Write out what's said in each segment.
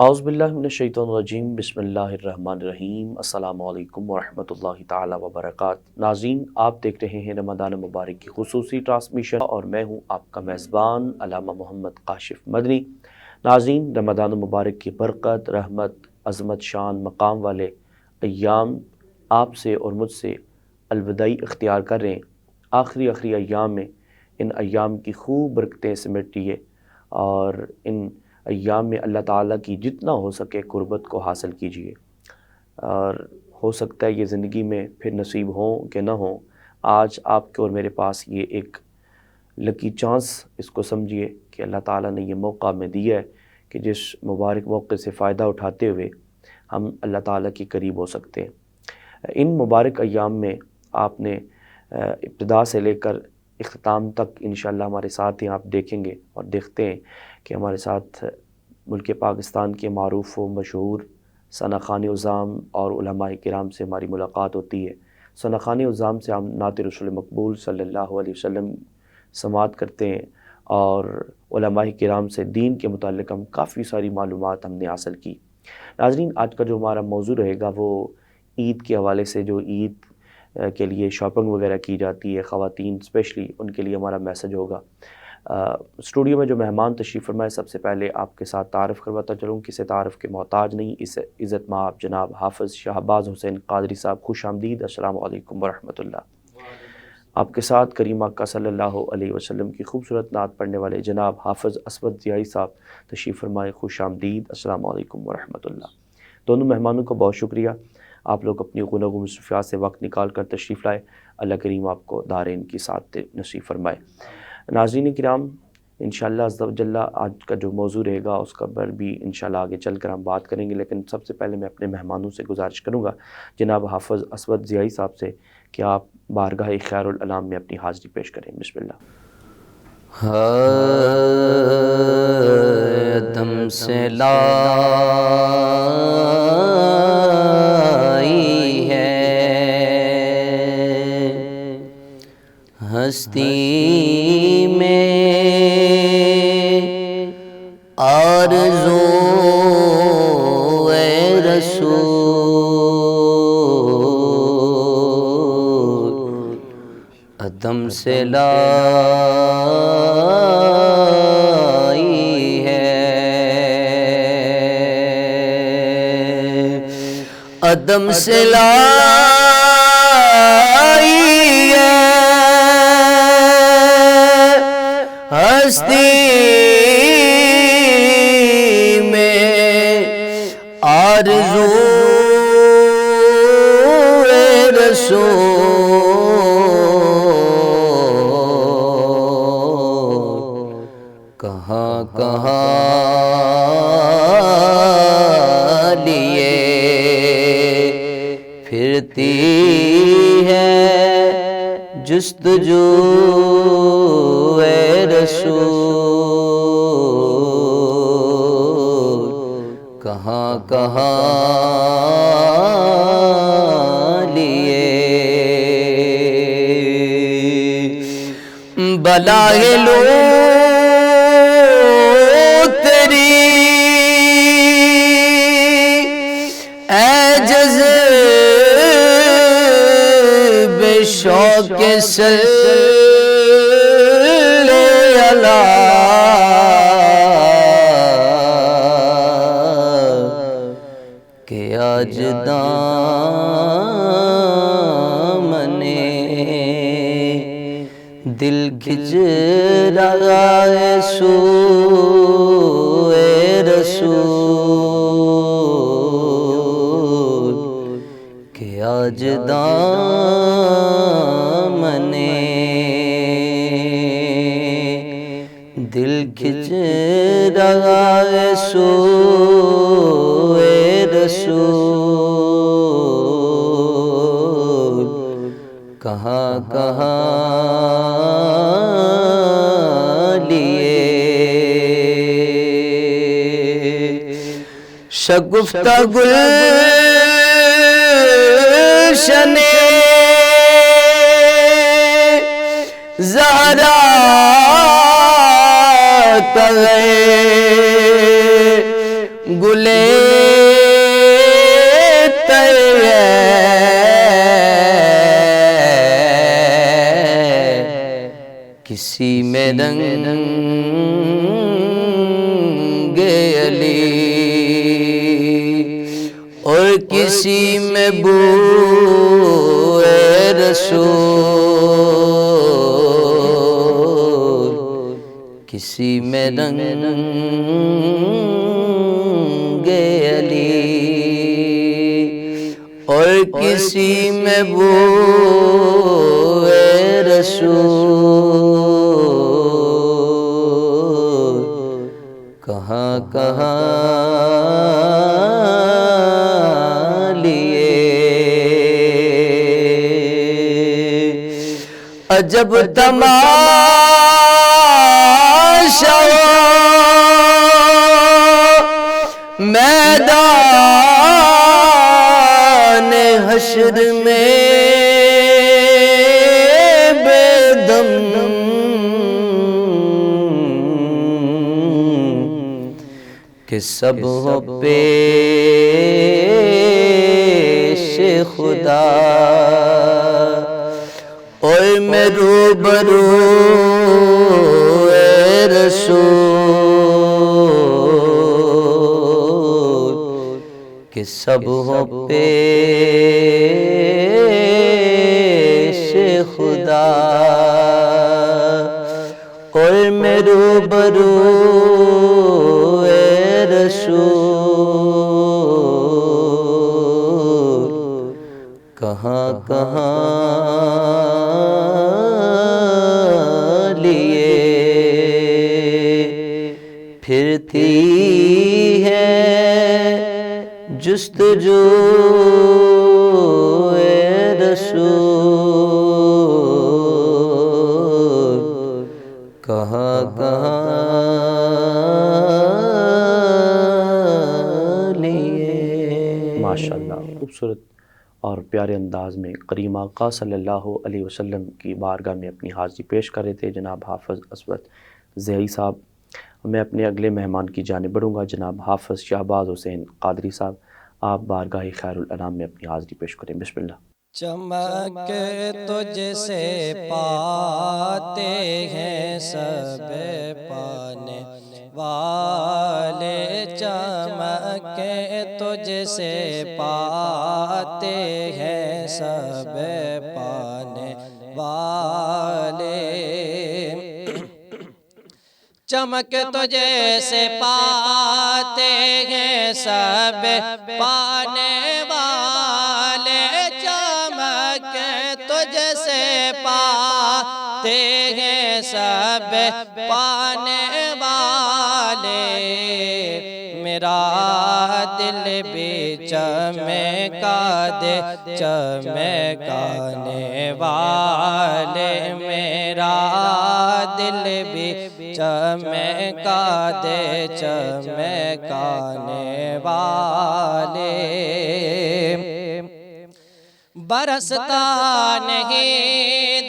اعوذ باللہ من الشیطان الرجیم، بسم اللہ الرحمن الرحیم۔ السلام علیکم ورحمۃ اللہ تعالی وبرکاتہ۔ ناظرین، آپ دیکھ رہے ہیں رمضان مبارک کی خصوصی ٹرانسمیشن اور میں ہوں آپ کا میزبان علامہ محمد کاشف مدنی۔ ناظرین، رمضان مبارک کی برکت، رحمت، عظمت، شان، مقام والے ایام آپ سے اور مجھ سے الوداعی اختیار کر رہے ہیں۔ آخری ایام میں ان ایام کی خوب برکتیں سمیٹیے اور ان ایام میں اللہ تعالیٰ کی جتنا ہو سکے قربت کو حاصل کیجیے، اور ہو سکتا ہے یہ زندگی میں پھر نصیب ہوں کہ نہ ہوں۔ آج آپ کے اور میرے پاس یہ ایک لکی چانس اس کو سمجھیے کہ اللہ تعالیٰ نے یہ موقع ہمیں دیا ہے کہ جس مبارک موقع سے فائدہ اٹھاتے ہوئے ہم اللہ تعالیٰ کے قریب ہو سکتے ہیں۔ ان مبارک ایام میں آپ نے ابتدا سے لے کر اختتام تک انشاءاللہ ہمارے ساتھ ہیں، آپ دیکھیں گے اور دیکھتے ہیں کہ ہمارے ساتھ ملک پاکستان کے معروف و مشہور ثنا خوان عظام اور علماء کرام سے ہماری ملاقات ہوتی ہے۔ ثنا خوان عظام سے ہم نعت رسول مقبول صلی اللہ علیہ وسلم سماعت کرتے ہیں، اور علماء کرام سے دین کے متعلق ہم کافی ساری معلومات ہم نے حاصل کی۔ ناظرین، آج کا جو ہمارا موضوع رہے گا وہ عید کے حوالے سے، جو عید کے لیے شاپنگ وغیرہ کی جاتی ہے خواتین اسپیشلی، ان کے لیے ہمارا میسج ہوگا۔ اسٹوڈیو میں جو مہمان تشریف فرمائے، سب سے پہلے آپ کے ساتھ تعارف کرواتا چلوں، کسی تعارف کے محتاج نہیں، اس عزت مآب جناب حافظ شہباز حسین قادری صاحب، خوش آمدید۔ السلام علیکم ورحمۃ اللہ۔ آپ کے ساتھ کریم آقا صلی اللہ علیہ وسلم کی خوبصورت نعت پڑھنے والے جناب حافظ اسود ضیائی صاحب تشریف فرمائے، خوش آمدید۔ السلام علیکم ورحمۃ اللہ۔ دونوں مہمانوں کو بہت شکریہ، آپ لوگ اپنی غلغ و مصروفیات سے وقت نکال کر تشریف لائے۔ اللہ کریم آپ کو دارین کی ساتھ نصیب فرمائے۔ ناظرین کرام، انشاءاللہ عز و جل آج کا جو موضوع رہے گا اس کا پر بھی انشاءاللہ آگے چل کر ہم بات کریں گے، لیکن سب سے پہلے میں اپنے مہمانوں سے گزارش کروں گا جناب حافظ اسود ضیائی صاحب سے کہ آپ بارگاہ خیر الانام میں اپنی حاضری پیش کریں۔ بسم اللہ۔ دم سے لائی ہے ہستی میں آرزو اے رسول، عدم سے لائی ہے، عدم سے لائی ہے ہستی آرزو اے رسول، کہاں کہاں لیے پھرتی ہے جستجو اے رسول، کہاں کہاں لیے بلائے لو تیری اے جذب شوق صلی علیہ کہ آج دامن دل کھچ رہا ہے سوئے رسول، کہ آج دامن دل کھچ رہا ہے سوئے رسول، کہاں کہاں لیے شگفتہ گلشن زہرا گلے کسی میں رنگ علی اور کسی میں بو رسول، کسی میں رنگ علی اور کسی میں بو رسول، کہاں کہاں لیے عجب تماشا میدان حشر میں بے دم کہ سب ہو پیش خدا اور میں روبرو اے رسول کہ سب ہو پیش خدا اور میں روبرو اے رسول، کہاں کہاں لیے پھرتی ہے جستجو اے رسول، کہاں کہاں لیے۔ ماشاءاللہ، خوبصورت اور پیارے انداز میں کریم آقا صلی اللہ علیہ وسلم کی بارگاہ میں اپنی حاضری پیش کر رہے تھے جناب حافظ اسود زئی صاحب۔ میں اپنے اگلے مہمان کی جانب بڑھوں گا، جناب حافظ شہباز حسین قادری صاحب۔ آپ بارگاہ خیر الانام میں اپنی حاضری پیش کریں، بسم اللہ۔ چمک تجھ سے پاتے ہیں سب پانے والے، چمک تجھ سے پاتے ہیں سب پانے والے، چمک تجھ سے پاتے ہیں سب پانے والے، چمک تجھ سے پاتے ہیں سب پانے والے، میرا دل بھی چمکا دے چمکانے والے، میرا دل بھی چمکا دے چمکانے والے، برستا نہیں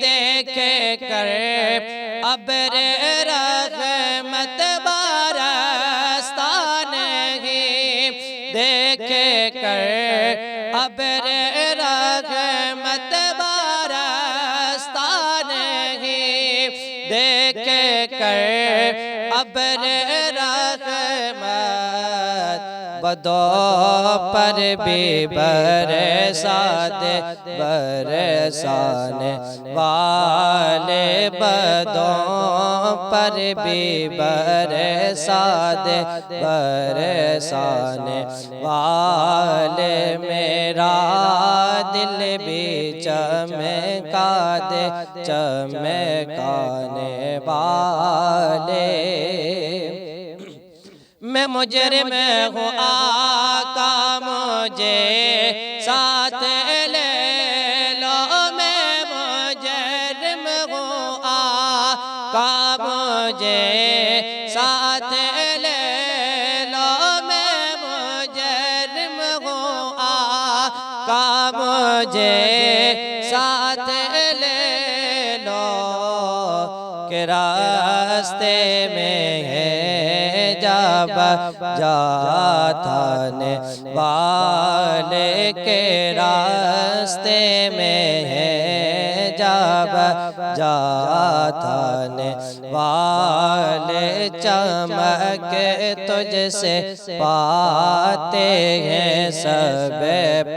دیکھ کر ابر رحمت، برستا نہیں دیکھ کر ابر رحمت، برستا نہیں دیکھ کر ابر رحمت، بدو پر بھی برسا دے برسانے والے، بدوں پر بھی برسا دے برسانے والے، میرا دل بھی چمکا دے چمکانے والے، میں مجرم ہوں آقا مجھے ساتھ لے لو، میں مجرم ہوں آقا مجھے ساتھ لے لو، میں مجرم ہوں آقا مجھے ساتھ لے لو، کہ راستے میں ہے جب جا تھانے والے کے راستے میں ہے، جب جا تھانے والے چمک تجھ سے پاتے ہیں سب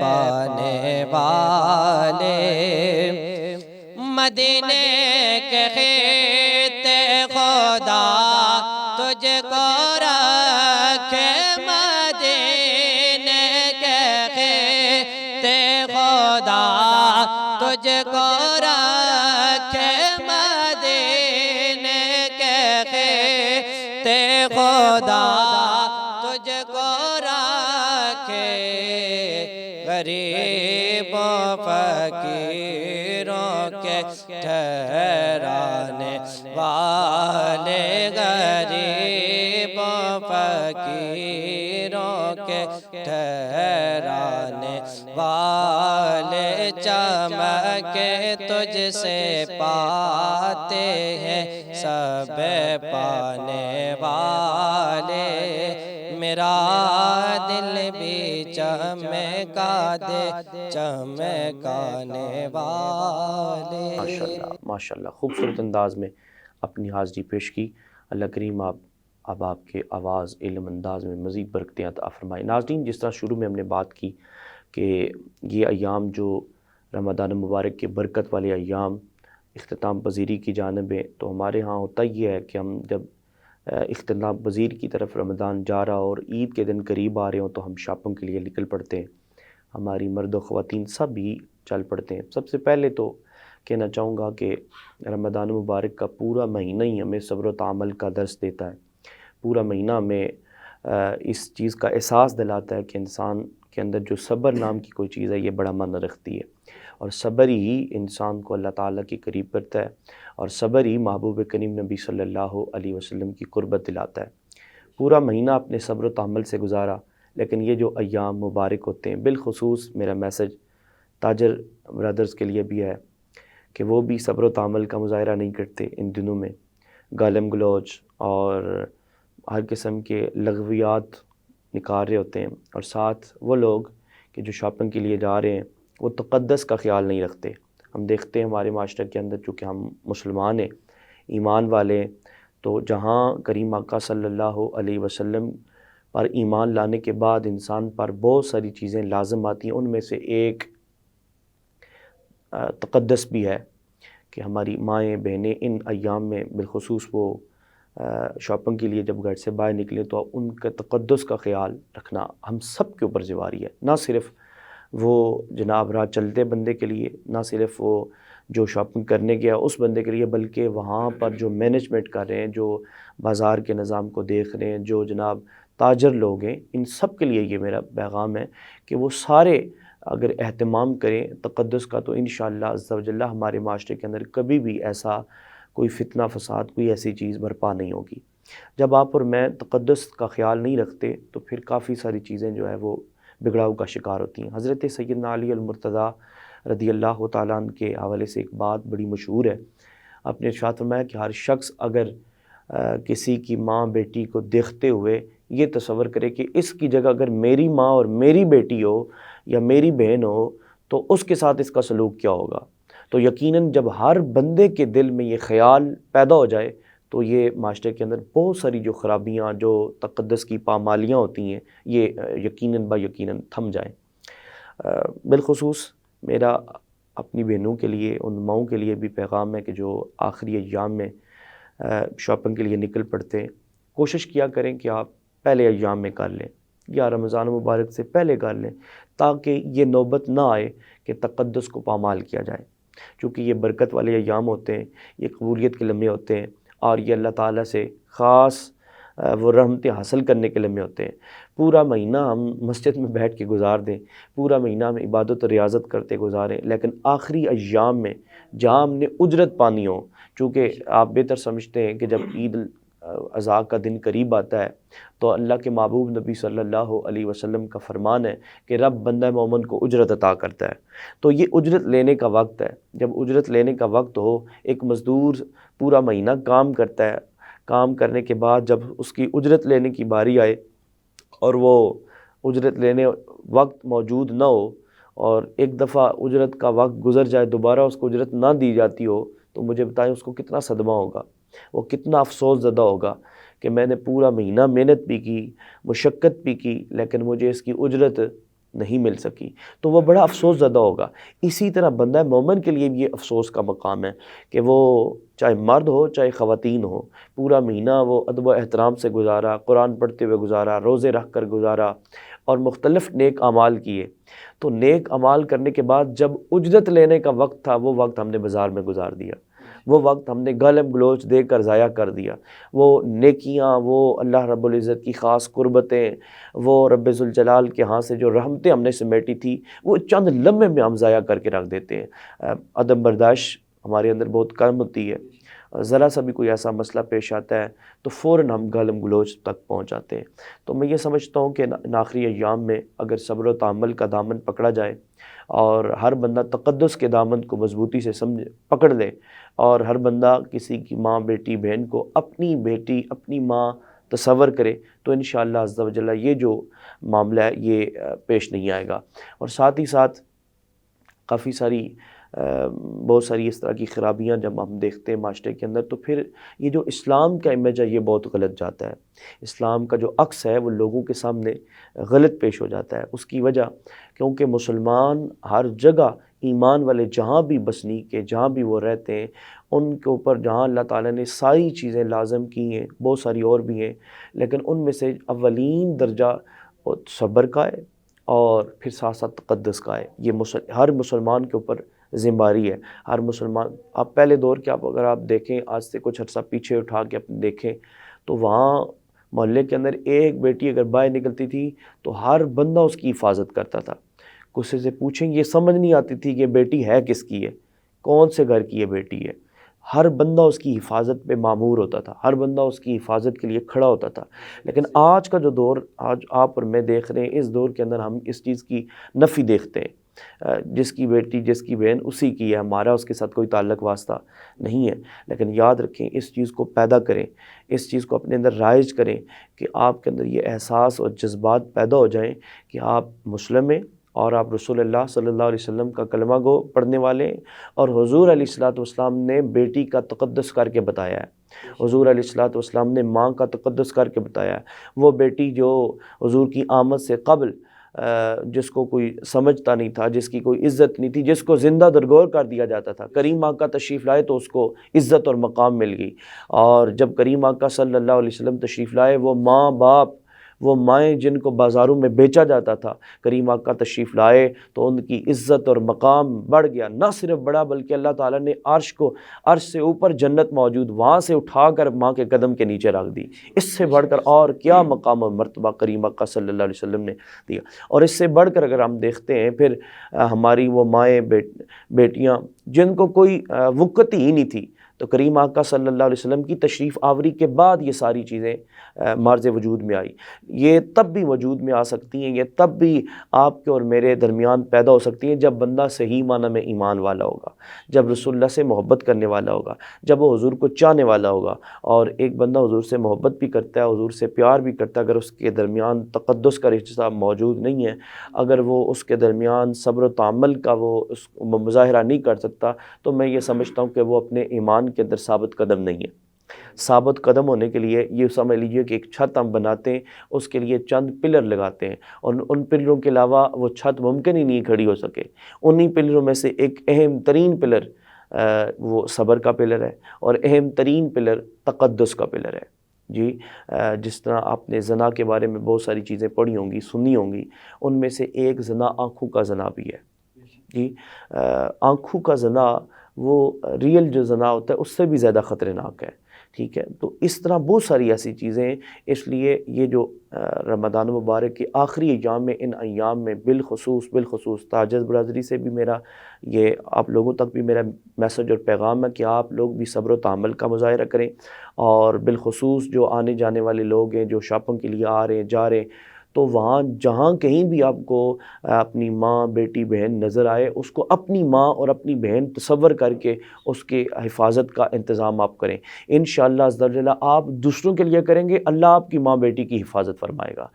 پانے والے۔ مدینے کے خطے خدا تجھ کو رکھے، مدینے کے خطے خدا تجھ کو رکھے، مدینے کے خطے خدا تجھ کو رکھے۔ غریبوں فقیروں کے ٹھہرانے والے، غریبوں فقیروں کے ٹھہرانے والے چمک تجھ سے پاتے ہیں سب پانے والے۔ میرا دل بھی چمکا دے چمکانے والے۔ ماشاءاللہ ماشاءاللہ، خوبصورت انداز میں اپنی حاضری پیش کی۔ اللہ کریم اب آپ کے آواز علم انداز میں مزید برکتیں عطا فرمائے۔ ناظرین، جس طرح شروع میں ہم نے بات کی کہ یہ ایام جو رمضان مبارک کے برکت والے ایام اختتام پذیری کی جانب ہے، تو ہمارے ہاں ہوتا یہ ہے کہ ہم جب اختتام پذیر کی طرف رمضان جا رہا اور عید کے دن قریب آ رہے ہوں تو ہم شاپنگ کے لیے نکل پڑتے ہیں۔ ہماری مرد و خواتین سب ہی چل پڑتے ہیں۔ سب سے پہلے تو کہنا چاہوں گا کہ رمضان مبارک کا پورا مہینہ ہی ہمیں صبر و تعامل کا درس دیتا ہے۔ پورا مہینہ ہمیں اس چیز کا احساس دلاتا ہے کہ انسان کے اندر جو صبر نام کی کوئی چیز ہے یہ بڑا معنی رکھتی ہے، اور صبر ہی انسان کو اللہ تعالیٰ کے قریب کرتا ہے، اور صبر ہی محبوب کریم نبی صلی اللہ علیہ وسلم کی قربت دلاتا ہے۔ پورا مہینہ اپنے صبر و تحمل سے گزارا، لیکن یہ جو ایام مبارک ہوتے ہیں، بالخصوص میرا میسج تاجر برادرز کے لیے بھی ہے کہ وہ بھی صبر و تحمل کا مظاہرہ نہیں کرتے ان دنوں میں، گالم گلوچ اور ہر قسم کے لغویات نکال رہے ہوتے ہیں، اور ساتھ وہ لوگ کہ جو شاپنگ کے لیے جا رہے ہیں وہ تقدس کا خیال نہیں رکھتے۔ ہم دیکھتے ہیں ہمارے معاشرے کے اندر، چونکہ ہم مسلمان ہیں، ایمان والے ہیں، تو جہاں کریم آقا صلی اللہ علیہ وسلم پر ایمان لانے کے بعد انسان پر بہت ساری چیزیں لازم آتی ہیں، ان میں سے ایک تقدس بھی ہے کہ ہماری مائیں بہنیں ان ایام میں بالخصوص وہ شاپنگ کے لیے جب گھر سے باہر نکلیں تو ان کے تقدس کا خیال رکھنا ہم سب کے اوپر ذمہ ہے، نہ صرف وہ جناب راہ چلتے بندے کے لیے، نہ صرف وہ جو شاپنگ کرنے گیا اس بندے کے لیے، بلکہ وہاں پر جو مینجمنٹ کر رہے ہیں، جو بازار کے نظام کو دیکھ رہے ہیں، جو جناب تاجر لوگ ہیں، ان سب کے لیے یہ میرا پیغام ہے کہ وہ سارے اگر اہتمام کریں تقدس کا تو انشاءاللہ عز و جل ہمارے معاشرے کے اندر کبھی بھی ایسا کوئی فتنہ فساد، کوئی ایسی چیز برپا نہیں ہوگی۔ جب آپ اور میں تقدس کا خیال نہیں رکھتے تو پھر کافی ساری چیزیں جو ہے وہ بگڑاؤ کا شکار ہوتی ہیں۔ حضرت سیدنا علی المرتضیٰ رضی اللہ تعالیٰ عنہ کے حوالے سے ایک بات بڑی مشہور ہے، آپ نے ارشاد فرمایا کہ ہر شخص اگر کسی کی ماں بیٹی کو دیکھتے ہوئے یہ تصور کرے کہ اس کی جگہ اگر میری ماں اور میری بیٹی ہو یا میری بہن ہو تو اس کے ساتھ اس کا سلوک کیا ہوگا، تو یقیناً جب ہر بندے کے دل میں یہ خیال پیدا ہو جائے تو یہ معاشرے کے اندر بہت ساری جو خرابیاں، جو تقدس کی پامالیاں ہوتی ہیں، یہ یقیناً با یقیناً تھم جائیں۔ بالخصوص میرا اپنی بہنوں کے لیے، ان ماؤں کے لیے بھی پیغام ہے کہ جو آخری ایام میں شاپنگ کے لیے نکل پڑتے ہیں، کوشش کیا کریں کہ آپ پہلے ایام میں کر لیں یا رمضان مبارک سے پہلے کر لیں، تاکہ یہ نوبت نہ آئے کہ تقدس کو پامال کیا جائے، چونکہ یہ برکت والے ایام ہوتے ہیں، یہ قبولیت کے لمحے ہوتے ہیں، اور یہ اللہ تعالیٰ سے خاص وہ رحمتیں حاصل کرنے کے لمحے ہوتے ہیں۔ پورا مہینہ ہم مسجد میں بیٹھ کے گزار دیں، پورا مہینہ ہم عبادت و ریاضت کرتے گزاریں، لیکن آخری ایام میں جہاں ہم نے اجرت پانی ہو، چونکہ آپ بہتر سمجھتے ہیں کہ جب عید الاضحیٰ کا دن قریب آتا ہے تو اللہ کے محبوب نبی صلی اللہ علیہ وسلم کا فرمان ہے کہ رب بندہ مومن کو اجرت عطا کرتا ہے، تو یہ اجرت لینے کا وقت ہے۔ جب اجرت لینے کا وقت ہو، ایک مزدور پورا مہینہ کام کرتا ہے، کام کرنے کے بعد جب اس کی اجرت لینے کی باری آئے اور وہ اجرت لینے وقت موجود نہ ہو اور ایک دفعہ اجرت کا وقت گزر جائے دوبارہ اس کو اجرت نہ دی جاتی ہو، تو مجھے بتائیں اس کو کتنا صدمہ ہوگا، وہ کتنا افسوس زدہ ہوگا کہ میں نے پورا مہینہ محنت بھی کی، مشقت بھی کی، لیکن مجھے اس کی اجرت نہیں مل سکی، تو وہ بڑا افسوس زدہ ہوگا۔ اسی طرح بندہ مومن کے لیے بھی یہ افسوس کا مقام ہے کہ وہ چاہے مرد ہو چاہے خواتین ہو، پورا مہینہ وہ ادب و احترام سے گزارا، قرآن پڑھتے ہوئے گزارا، روزے رکھ کر گزارا اور مختلف نیک اعمال کیے، تو نیک اعمال کرنے کے بعد جب اجرت لینے کا وقت تھا وہ وقت ہم نے بازار میں گزار دیا، وہ وقت ہم نے گالم گلوچ دے کر ضائع کر دیا، وہ نیکیاں، وہ اللہ رب العزت کی خاص قربتیں، وہ رب ذوالجلال کے ہاں سے جو رحمتیں ہم نے سمیٹی تھی وہ چند لمحے میں ہم ضائع کر کے رکھ دیتے ہیں۔ عدم برداشت ہمارے اندر بہت کم ہوتی ہے، ذرا سا بھی کوئی ایسا مسئلہ پیش آتا ہے تو فوراً ہم گالم گلوچ تک پہنچ جاتے ہیں۔ تو میں یہ سمجھتا ہوں کہ ان آخری ایام میں اگر صبر و تحمل کا دامن پکڑا جائے اور ہر بندہ تقدس کے دامن کو مضبوطی سے پکڑ لے اور ہر بندہ کسی کی ماں، بیٹی، بہن کو اپنی بیٹی، اپنی ماں تصور کرے تو انشاءاللہ عز و جل یہ جو معاملہ ہے یہ پیش نہیں آئے گا۔ اور ساتھ ہی ساتھ کافی ساری بہت ساری اس طرح کی خرابیاں جب ہم دیکھتے ہیں معاشرے کے اندر تو پھر یہ جو اسلام کا امیج ہے یہ بہت غلط جاتا ہے، اسلام کا جو عکس ہے وہ لوگوں کے سامنے غلط پیش ہو جاتا ہے۔ اس کی وجہ کیونکہ مسلمان ہر جگہ ایمان والے جہاں بھی بسنیک ہیں، جہاں بھی وہ رہتے ہیں، ان کے اوپر جہاں اللہ تعالیٰ نے ساری چیزیں لازم کی ہیں، بہت ساری اور بھی ہیں، لیکن ان میں سے اولین درجہ صبر کا ہے اور پھر ساتھ ساتھ تقدس کا ہے۔ یہ ہر مسلمان کے اوپر ذمہ داری ہے۔ ہر مسلمان، آپ پہلے دور کے اگر آپ دیکھیں، آج سے کچھ عرصہ پیچھے اٹھا کے اپنے دیکھیں تو وہاں محلے کے اندر ایک بیٹی اگر باہر نکلتی تھی تو ہر بندہ اس کی حفاظت کرتا تھا۔ کسی سے پوچھیں یہ سمجھ نہیں آتی تھی کہ بیٹی ہے کس کی ہے، کون سے گھر کی یہ بیٹی ہے، ہر بندہ اس کی حفاظت پہ مامور ہوتا تھا، ہر بندہ اس کی حفاظت کے لیے کھڑا ہوتا تھا۔ لیکن آج کا جو دور آج آپ اور میں دیکھ رہے ہیں، اس دور کے اندر ہم اس چیز کی نفی دیکھتے ہیں، جس کی بیٹی، جس کی بہن اسی کی ہے، ہمارا اس کے ساتھ کوئی تعلق واسطہ نہیں ہے۔ لیکن یاد رکھیں، اس چیز کو پیدا کریں، اس چیز کو اپنے اندر رائج کریں کہ آپ کے اندر یہ احساس اور جذبات پیدا ہو جائیں کہ آپ مسلم ہیں اور آپ رسول اللہ صلی اللہ علیہ وسلم کا کلمہ گو پڑھنے والے ہیں، اور حضور علیہ الصلوۃ والسلام نے بیٹی کا تقدس کر کے بتایا ہے، حضور علیہ الصلوۃ والسلام نے ماں کا تقدس کر کے بتایا ہے۔ وہ بیٹی جو حضور کی آمد سے قبل جس کو کوئی سمجھتا نہیں تھا، جس کی کوئی عزت نہیں تھی، جس کو زندہ درگور کر دیا جاتا تھا، کریم آقا تشریف لائے تو اس کو عزت اور مقام مل گئی، اور جب کریم آقا صلی اللہ علیہ وسلم تشریف لائے، وہ ماں باپ، وہ مائیں جن کو بازاروں میں بیچا جاتا تھا، کریم آقا تشریف لائے تو ان کی عزت اور مقام بڑھ گیا۔ نہ صرف بڑھا بلکہ اللہ تعالیٰ نے عرش سے اوپر جنت موجود، وہاں سے اٹھا کر ماں کے قدم کے نیچے رکھ دی۔ اس سے بڑھ کر اور کیا مقام اور مرتبہ کریم آقا صلی اللہ علیہ وسلم نے دیا۔ اور اس سے بڑھ کر اگر ہم دیکھتے ہیں پھر ہماری وہ مائیں، بیٹیاں جن کو کوئی وقت ہی نہیں تھی، تو کریم آقا صلی اللہ علیہ وسلم کی تشریف آوری کے بعد یہ ساری چیزیں مارز وجود میں آئی۔ یہ تب بھی وجود میں آ سکتی ہیں، یہ تب بھی آپ کے اور میرے درمیان پیدا ہو سکتی ہیں جب بندہ صحیح معنی میں ایمان والا ہوگا، جب رسول اللہ سے محبت کرنے والا ہوگا، جب وہ حضور کو چاہنے والا ہوگا۔ اور ایک بندہ حضور سے محبت بھی کرتا ہے، حضور سے پیار بھی کرتا ہے، اگر اس کے درمیان تقدس کا رشتہ موجود نہیں ہے، اگر وہ اس کے درمیان صبر و تحمل کا وہ مظاہرہ نہیں کر سکتا، تو میں یہ سمجھتا ہوں کہ وہ اپنے ایمان کے اندر ثابت قدم نہیں ہے۔ ثابت قدم ہونے کے لیے یہ سمجھ لیجئے کہ ایک چھت ہم بناتے ہیں، اس کے لیے چند پلر لگاتے ہیں، اور ان پلروں کے علاوہ وہ چھت ممکن ہی نہیں کھڑی ہو سکے۔ انہی پلروں میں سے ایک اہم ترین پلر وہ صبر کا پلر ہے، اور اہم ترین پلر تقدس کا پلر ہے۔ جی، جس طرح آپ نے زنا کے بارے میں بہت ساری چیزیں پڑھی ہوں گی، سنی ہوں گی، ان میں سے ایک زنا آنکھوں کا زنا بھی ہے۔ جی، آنکھوں کا زنا وہ ریئل جو زنا ہوتا ہے اس سے بھی زیادہ خطرناک ہے، ٹھیک ہے۔ تو اس طرح بہت ساری ایسی چیزیں ہیں، اس لیے یہ جو رمضان مبارک کے آخری ایام میں، ان ایام میں بالخصوص تاجز برادری سے بھی میرا یہ آپ لوگوں تک بھی میرا میسج اور پیغام ہے کہ آپ لوگ بھی صبر و تحمل کا مظاہرہ کریں، اور بالخصوص جو آنے جانے والے لوگ ہیں، جو شاپنگ کے لیے آ رہے ہیں، جا رہے ہیں، تو وہاں جہاں کہیں بھی آپ کو اپنی ماں، بیٹی، بہن نظر آئے، اس کو اپنی ماں اور اپنی بہن تصور کر کے اس کی حفاظت کا انتظام آپ کریں۔ انشاءاللہ عز و جل آپ دوسروں کے لیے کریں گے، اللہ آپ کی ماں بیٹی کی حفاظت فرمائے گا۔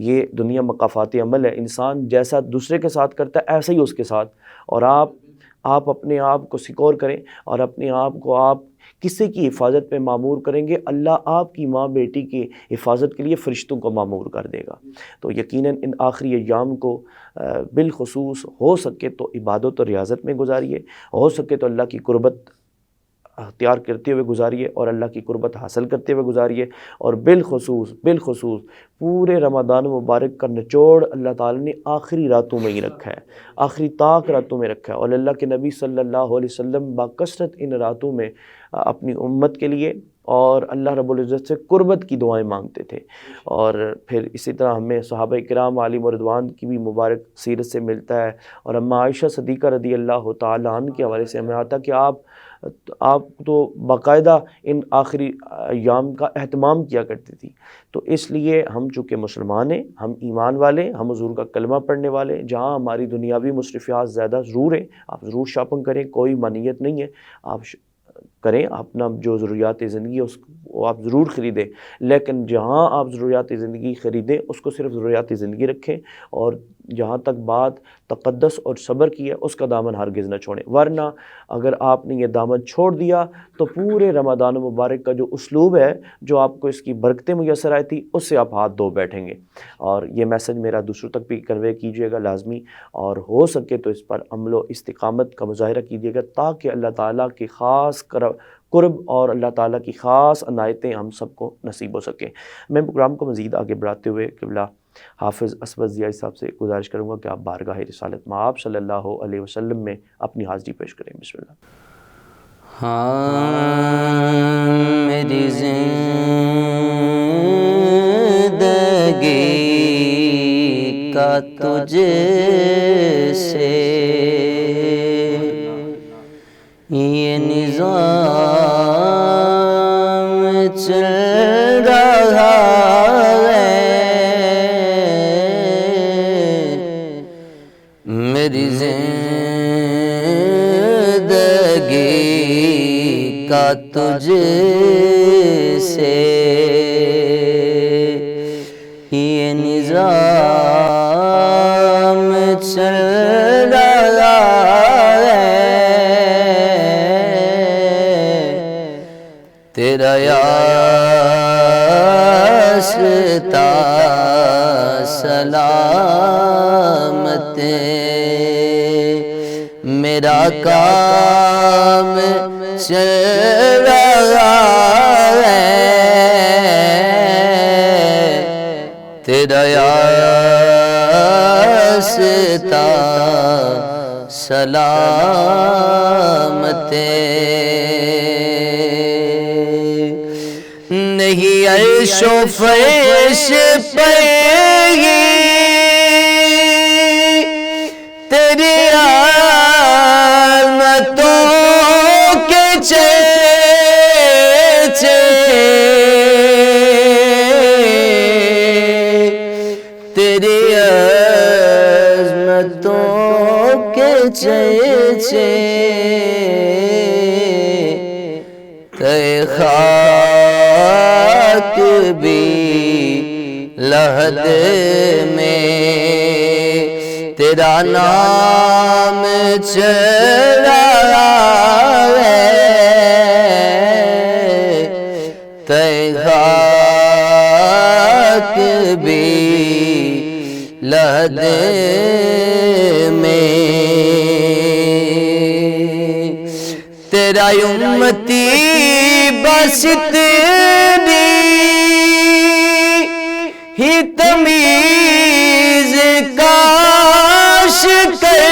یہ دنیا مقافاتی عمل ہے، انسان جیسا دوسرے کے ساتھ کرتا ہے ایسا ہی اس کے ساتھ، اور آپ اپنے آپ کو سیکور کریں اور اپنے آپ کو آپ کسی کی حفاظت پہ معمور کریں گے، اللہ آپ کی ماں بیٹی کی حفاظت کے لیے فرشتوں کو معمور کر دے گا۔ تو یقیناً ان آخری ایام کو بالخصوص ہو سکے تو عبادت اور ریاضت میں گزاریے، ہو سکے تو اللہ کی قربت اختیار کرتے ہوئے گزاریے اور اللہ کی قربت حاصل کرتے ہوئے گزاریے، اور بالخصوص پورے رمضان مبارک کا نچوڑ اللہ تعالیٰ نے آخری راتوں میں ہی رکھا ہے، آخری طاق راتوں میں رکھا ہے، اور اللہ کے نبی صلی اللہ علیہ وسلم باکثرت ان راتوں میں اپنی امت کے لیے اور اللہ رب العزت سے قربت کی دعائیں مانگتے تھے۔ اور پھر اسی طرح ہمیں صحابہ کرام علیہم رضوان کی بھی مبارک سیرت سے ملتا ہے، اور اماں عائشہ صدیقہ رضی اللہ تعالیٰ عنہ کے حوالے سے ہمیں آتا کہ آپ تو باقاعدہ ان آخری ایام کا اہتمام کیا کرتی تھی۔ تو اس لیے ہم چونکہ مسلمان ہیں، ہم ایمان والے، ہم حضور کا کلمہ پڑھنے والے، جہاں ہماری دنیاوی مصروفیات زیادہ ضرور ہیں، آپ ضرور شاپنگ کریں، کوئی مانعیت نہیں ہے، آپ کریں، اپنا جو ضروریات زندگی ہے اس کو آپ ضرور خریدیں، لیکن جہاں آپ ضروریات زندگی خریدیں اس کو صرف ضروریات زندگی رکھیں، اور جہاں تک بات تقدس اور صبر کی ہے اس کا دامن ہرگز نہ چھوڑیں، ورنہ اگر آپ نے یہ دامن چھوڑ دیا تو پورے رمضان مبارک کا جو اسلوب ہے، جو آپ کو اس کی برکتیں میسر آئی تھی، اس سے آپ ہاتھ دھو بیٹھیں گے۔ اور یہ میسج میرا دوسروں تک بھی کنوے کیجیے گا لازمی، اور ہو سکے تو اس پر عمل و استقامت کا مظاہرہ کیجیے گا، تاکہ اللہ تعالیٰ کی خاص قرب اور اللہ تعالیٰ کی خاص عنایتیں ہم سب کو نصیب ہو سکیں۔ میں پروگرام کو مزید آگے بڑھاتے ہوئے قبلہ حافظ اسود ضیائی صاحب سے گزارش کروں گا کہ آپ بارگاہ رسالت مآب صلی اللہ علیہ وسلم میں اپنی حاضری پیش کریں۔ بسم اللہ۔ میری زندگی کا تجھ سے یہ نظام چل رہا ہے، میری زندگی کا تجھ سے یہ نظام چل رہا ہے، تیرا یافتہ سلامت میرا کام چل رہا ہے، تیرا یافتہ سلامت نہیں عرش و فرش پہ ہی تیری آمدوں کے چرچے، تیری عظمتوں کے چرچے، تے خاک بھی لحد میں تیرا نام چل رہا ہے، تے خاک بھی لحد میں تیرا امتی بس اتنی ہی تمیز کاش کر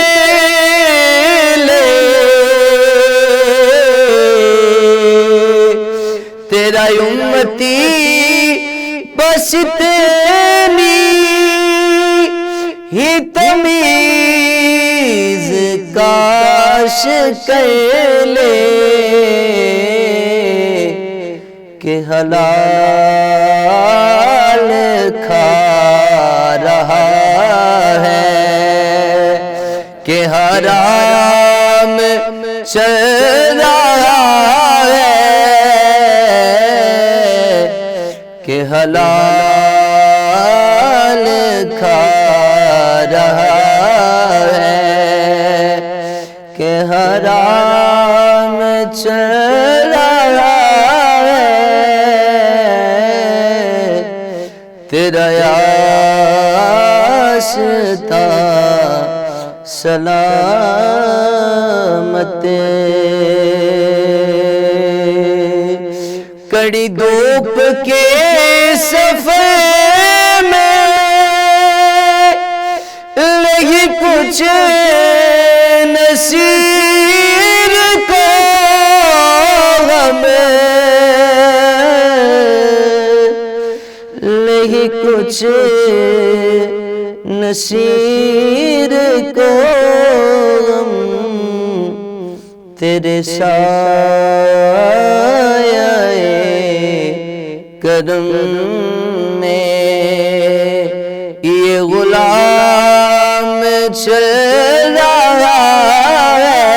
لے، تیرا امتی بس اتنی ہی تمیز کاش کر لے کہ حلال کھا رہا ہے کہ حرام چل رہا ہے کہ حلال کھا رہا ہے کہ حرام چل رہا ہے تیرا یاستہ سلامت کڑی دھوپ کے سفر میں نہیں کچھ نصیر کو ہمیں نہیں کچھ نصیر کو ہم تیرے سایہ کرم میں یہ غلام چل رہا ہے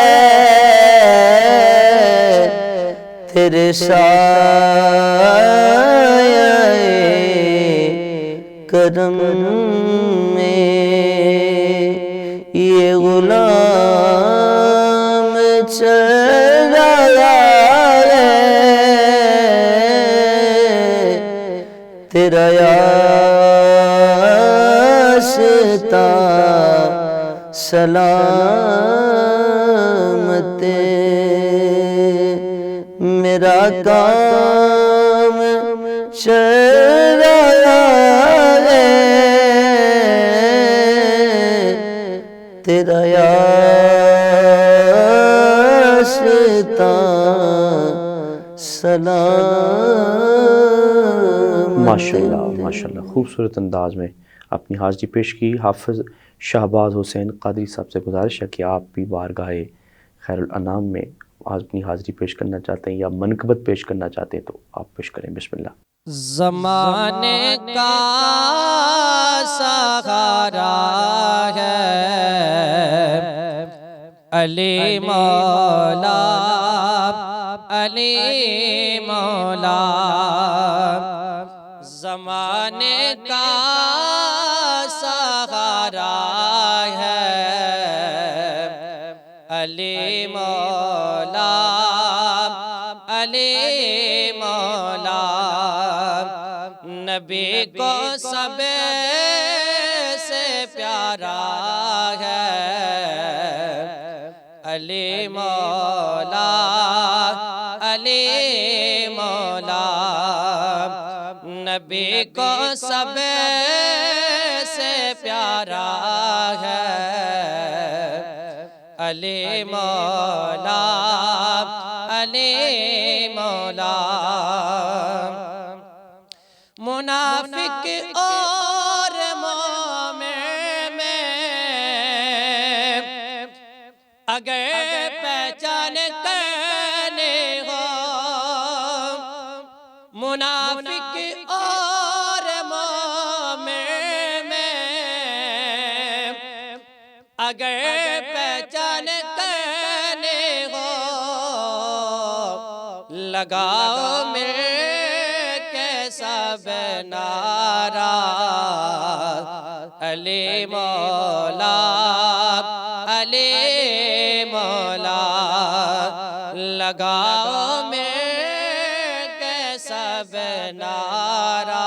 تیرے سایہ کرم میں یہ غلام چل رہا ہے تیرا یاستہ سلامت میرا کام چل رہا ہے تیرا یاستہ سلامت ماشاءاللہ ماشاءاللہ خوبصورت انداز میں اپنی حاضری پیش کی۔ حافظ شہباز حسین قادری صاحب سے گزارش ہے کہ آپ بھی بارگاہ خیر الانام میں اپنی حاضری پیش کرنا چاہتے ہیں یا منقبت پیش کرنا چاہتے ہیں تو آپ پیش کریں، بسم اللہ۔ زمانے کا سہارا ہے علی مولا علی مولا زمانے کا سہارا ہے علی مولا علی مولا نبی کو سب سے پیارا ہے علی مولا علی مولا نبی کو سب سے پیارا ہے علی مولا علی مولا منافق اور مومن میں اگر پہچان کرنے ہو منافق اور مومن میں اگر پہچان کرنے ہو لگاؤ مل کے سب نعرہ علی مولا علی مولا لگاؤ مل کے سب نعرہ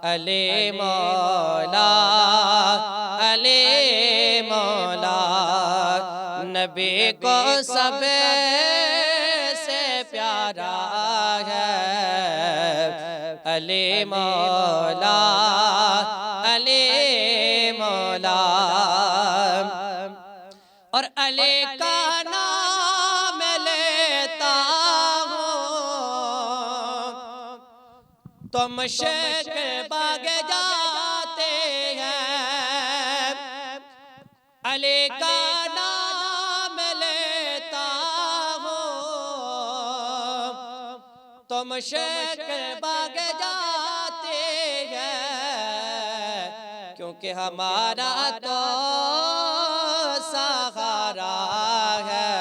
علی مولا علی مولا نبی کو سب سے پیارا ہے علی مولا علی مولا اور علی کا نام لیتا ہوں تو مشک بھاگ جاتے ہیں علی کا نام لیتا ہوں تو مشک بھاگ جاتے ہیں کیونکہ ہمارا تو سہارا ہے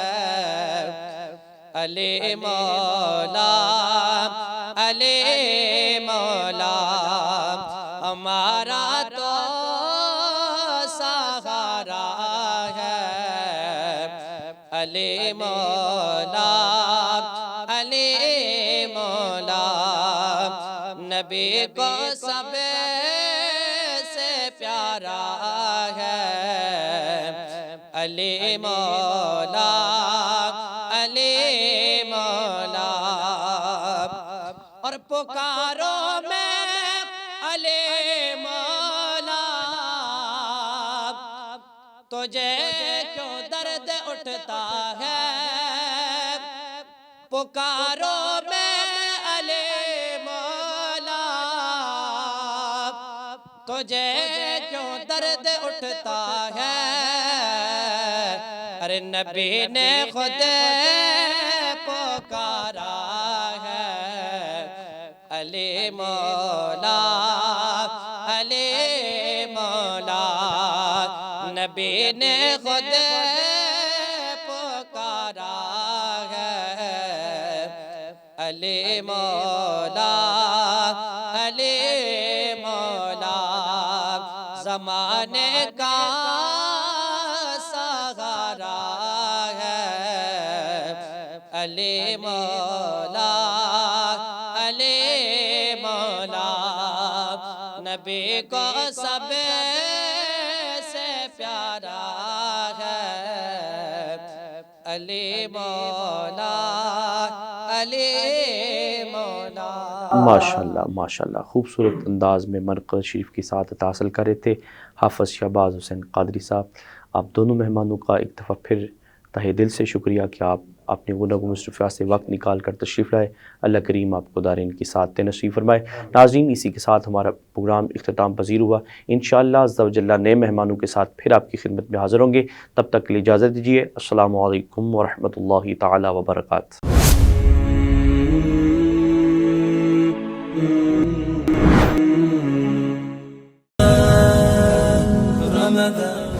علی مولا، علی مولا، ہمارا تو سہارا ہے علی مولا، علی مولا، نبی کو سب سے پیارا ہے علی مولا، علی مولا، اور پکارو میں علی مولا، تجھے کیوں درد اٹھتا ہے، پکارو میں علی مولا، تجھے کیوں درد اٹھتا ہے، ارے نبی نے خود پکارا ہے علی مولا، علی مولا، نبی نے خود پکارا ہے علی مولا، علی مولا، زمانے کا سہارا ہے علی مولا، علی مولا، نبی کو سب سے پیارا ہے علی مولا، علی مولا۔ ماشاءاللہ ماشاءاللہ، خوبصورت انداز میں مرقد شریف کی سعادت حاصل کر رہے تھے حافظ شہباز حسین قادری صاحب۔ آپ دونوں مہمانوں کا ایک دفعہ پھر تہہ دل سے شکریہ کہ آپ اپنے گناہ مصطفیٰ سے وقت نکال کر تشریف لائے۔ اللہ کریم آپ کو دارین کی سعادت نصیب فرمائے۔ ناظرین، اسی کے ساتھ ہمارا پروگرام اختتام پذیر ہوا۔ انشاءاللہ عز و جل نئے مہمانوں کے ساتھ پھر آپ کی خدمت میں حاضر ہوں گے۔ تب تک کے لیے اجازت دیجیے۔ السلام علیکم ورحمۃ اللہ تعالی وبرکاتہ۔